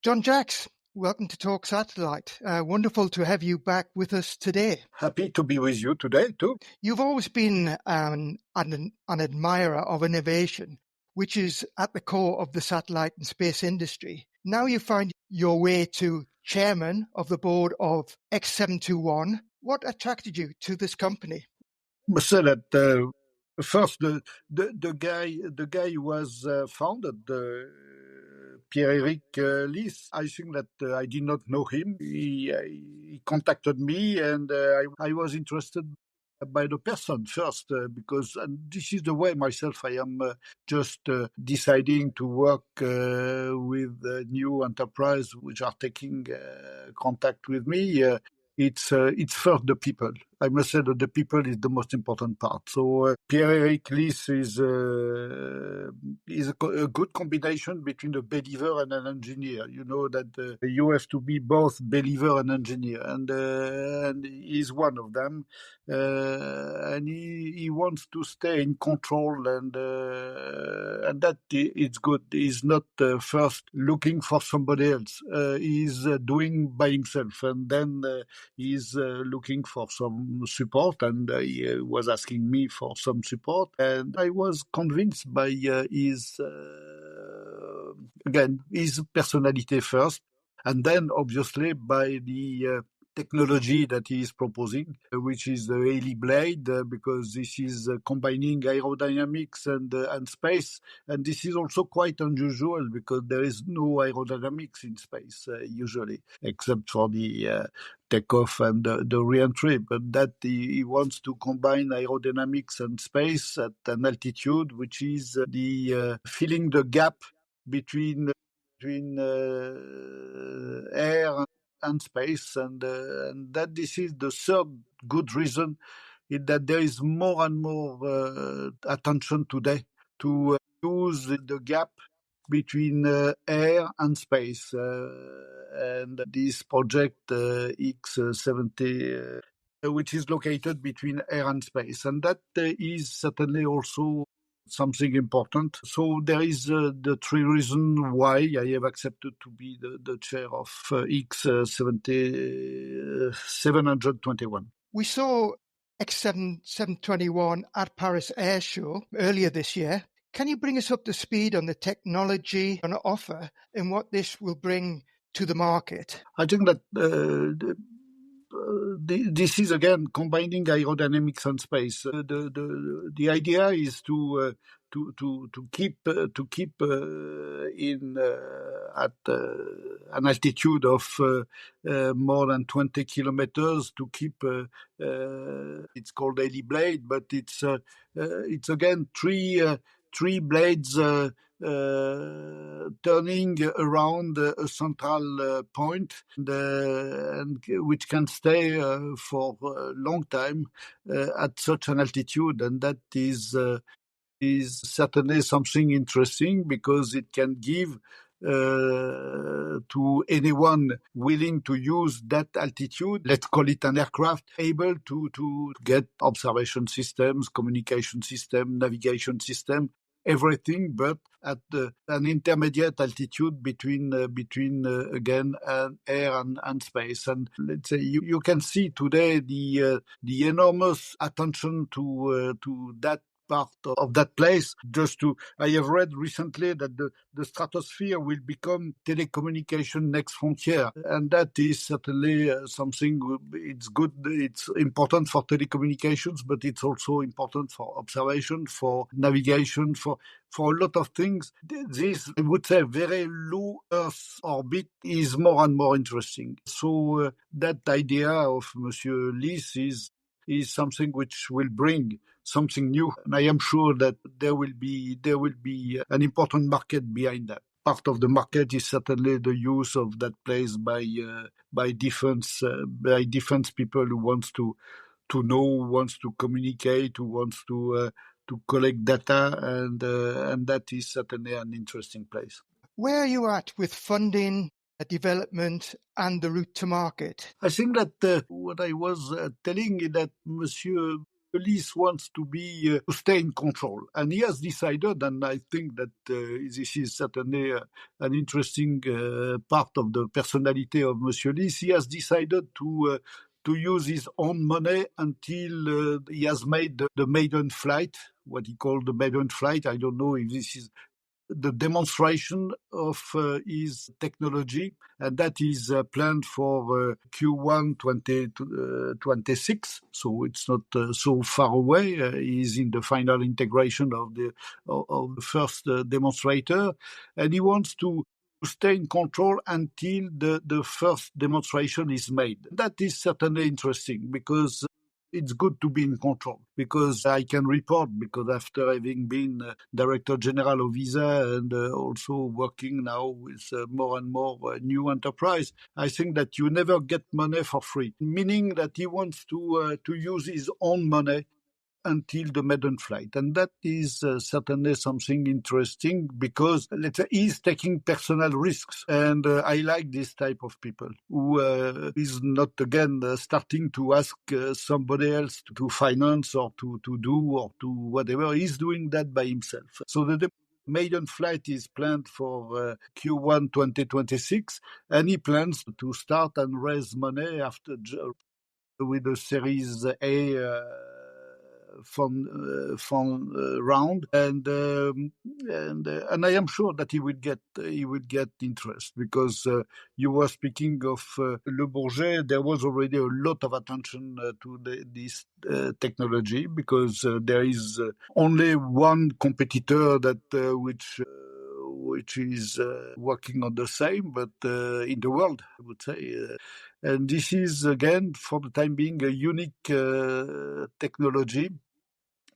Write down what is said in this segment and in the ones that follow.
Jean Jacques, welcome to Talk Satellite. Wonderful to have you back with us today. Happy to be with you today, too. You've always been an admirer of innovation, which is at the core of the satellite and space industry. Now you find your way to chairman of the board of X721. What attracted you to this company? I must say that first, the guy who was founded, Pierre-Eric Lys. I think that I did not know him. He contacted me, and I was interested by the person first, because this is the way myself I am just deciding to work with new enterprise which are taking contact with me. It's first the people. I must say that the people is the most important part. So Pierre-Eric Lys is a good combination between a believer and an engineer. You know that you have to be both believer and engineer, and he's one of them. And he wants to stay in control, and that it's good. He's not first looking for somebody else. He's doing by himself, and then he's looking for some support, and he was asking me for some support, and I was convinced by his personality first, and then obviously by the technology that he is proposing, which is the Heliblade, because this is combining aerodynamics and space. And this is also quite unusual because there is no aerodynamics in space usually, except for the takeoff and the re-entry. But that he wants to combine aerodynamics and space at an altitude, which is the filling the gap between air and space, and that this is the third good reason is that there is more and more attention today to use the gap between air and space, and this project X70, which is located between air and space, and that is certainly also something important. So there is the three reasons why I have accepted to be the chair of X721. We saw X721 at Paris Air Show earlier this year. Can you bring us up to speed on the technology on offer and what this will bring to the market? I think that this is again combining aerodynamics and space. The idea is to keep in at an altitude of more than 20 kilometers, to keep it's called Heliblade, but it's again three blades turning around a central point, and which can stay for a long time at such an altitude, and that is certainly something interesting because it can give to anyone willing to use that altitude, let's call it an aircraft, able to get observation systems, communication system, navigation system, everything, but at an intermediate altitude between again air and space. And let's say you can see today the enormous attention to that part of that place. I have read recently that the stratosphere will become telecommunication next frontier, and that is certainly something. It's good. It's important for telecommunications, but it's also important for observation, for navigation, for a lot of things. This, I would say, very low Earth orbit is more and more interesting. So that idea of Monsieur Lys is something which will bring something new, and I am sure that there will be an important market behind that. Part of the market is certainly the use of that place by defense people who wants to know, wants to communicate, who wants to collect data, and that is certainly an interesting place. Where are you at with funding, development, and the route to market? I think that what I was telling is that Monsieur Ulysse wants to stay in control, and he has decided, and I think that this is certainly an interesting part of the personality of Monsieur Ulysse. He has decided to use his own money until he has made the maiden flight, what he called the maiden flight. I don't know if this is the demonstration of his technology, and that is planned for Q1 2026. So it's not so far away. He's in the final integration of the first demonstrator, and he wants to stay in control until the first demonstration is made. That is certainly interesting because it's good to be in control, because I can report, because after having been Director General of ESA and also working now with more and more new enterprise, I think that you never get money for free, meaning that he wants to use his own money until the maiden flight. And that is certainly something interesting, because let's say he's taking personal risks. And I like this type of people who is not, again, starting to ask somebody else to finance or to do or to whatever. He's doing that by himself. So the maiden flight is planned for Q1 2026, and he plans to start and raise money after with the Series A fund round, and I am sure that he would get interest, because you were speaking of Le Bourget. There was already a lot of attention to this technology, because there is only one competitor that which is working on the same, but in the world, I would say. And this is, again, for the time being, a unique technology.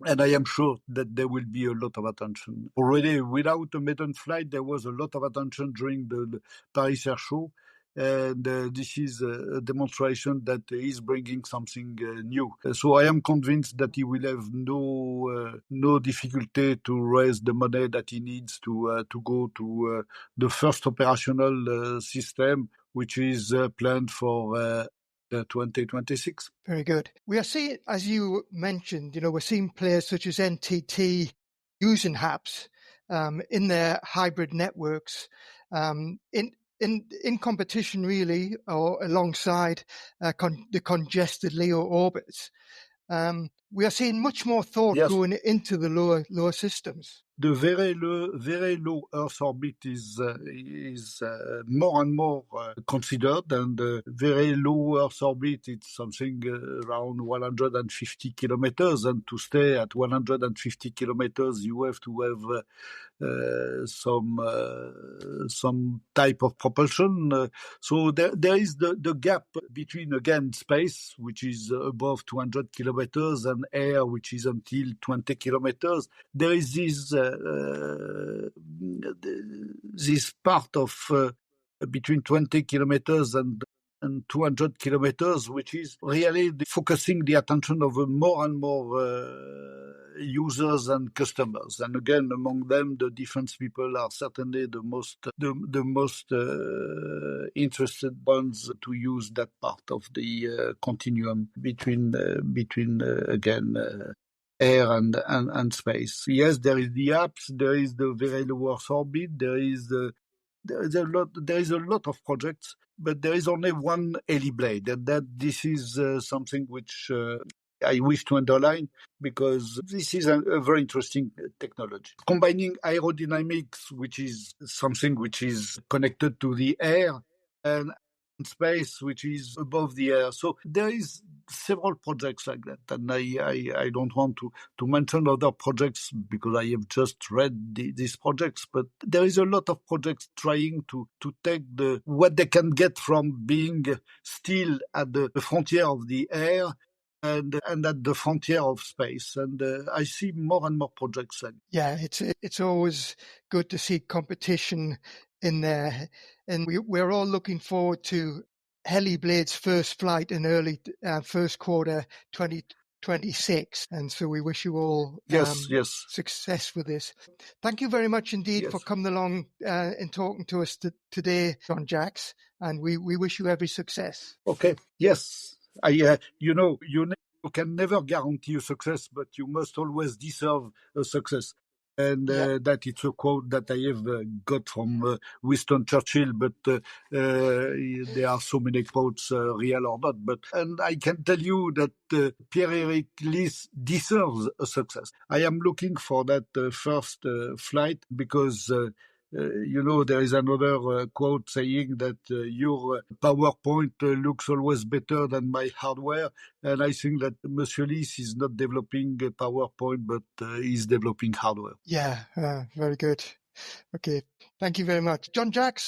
And I am sure that there will be a lot of attention. Already, without a maiden flight, there was a lot of attention during the Paris Air Show. And this is a demonstration that is bringing something new. So I am convinced that he will have no difficulty to raise the money that he needs to go to the first operational system, which is planned for 2026. Very good. We are seeing, as you mentioned, we're seeing players such as NTT using HAPS in their hybrid networks in competition, really, or alongside the congested LEO orbits. We are seeing much more thought going into the lower systems. The very low Earth orbit is more and more considered, and very low Earth orbit, it's something around 150 kilometers, and to stay at 150 kilometers, you have to have some type of propulsion. So there is the gap between, again, space, which is above 200 kilometers, and air, which is until 20 kilometers. There is this part of between 20 kilometers and 200 kilometers, which is really focusing the attention of more and more users and customers. And again, among them, the defense people are certainly the most interested ones to use that part of the continuum between again, air and space. Yes, there is the apps, there is the very low Earth orbit, there is a lot of projects, but there is only one Heliblade, and that this is something which I wish to underline, because this is a very interesting technology. Combining aerodynamics, which is something which is connected to the air, and space, which is above the air. So there is several projects like that, and I don't want to mention other projects because I have just read these projects, but there is a lot of projects trying to take what they can get from being still at the frontier of the air and at the frontier of space, and I see more and more projects. Yeah, it's always good to see competition in there, and we're all looking forward to Heliblade's first flight in early first quarter 2026, and so we wish you all success with this. Thank you very much indeed for coming along and talking to us today, Jean Jacques, and we wish you every success. Okay. Yes. You never You can never guarantee a success, but you must always deserve a success. And that it's a quote that I have got from Winston Churchill, but there are so many quotes, real or not. And I can tell you that Pierre-Eric Lys deserves a success. I am looking for that first flight because there is another quote saying that your PowerPoint looks always better than my hardware. And I think that Monsieur Lys is not developing PowerPoint, but is developing hardware. Yeah, very good. Okay, thank you very much. Jean Jacques,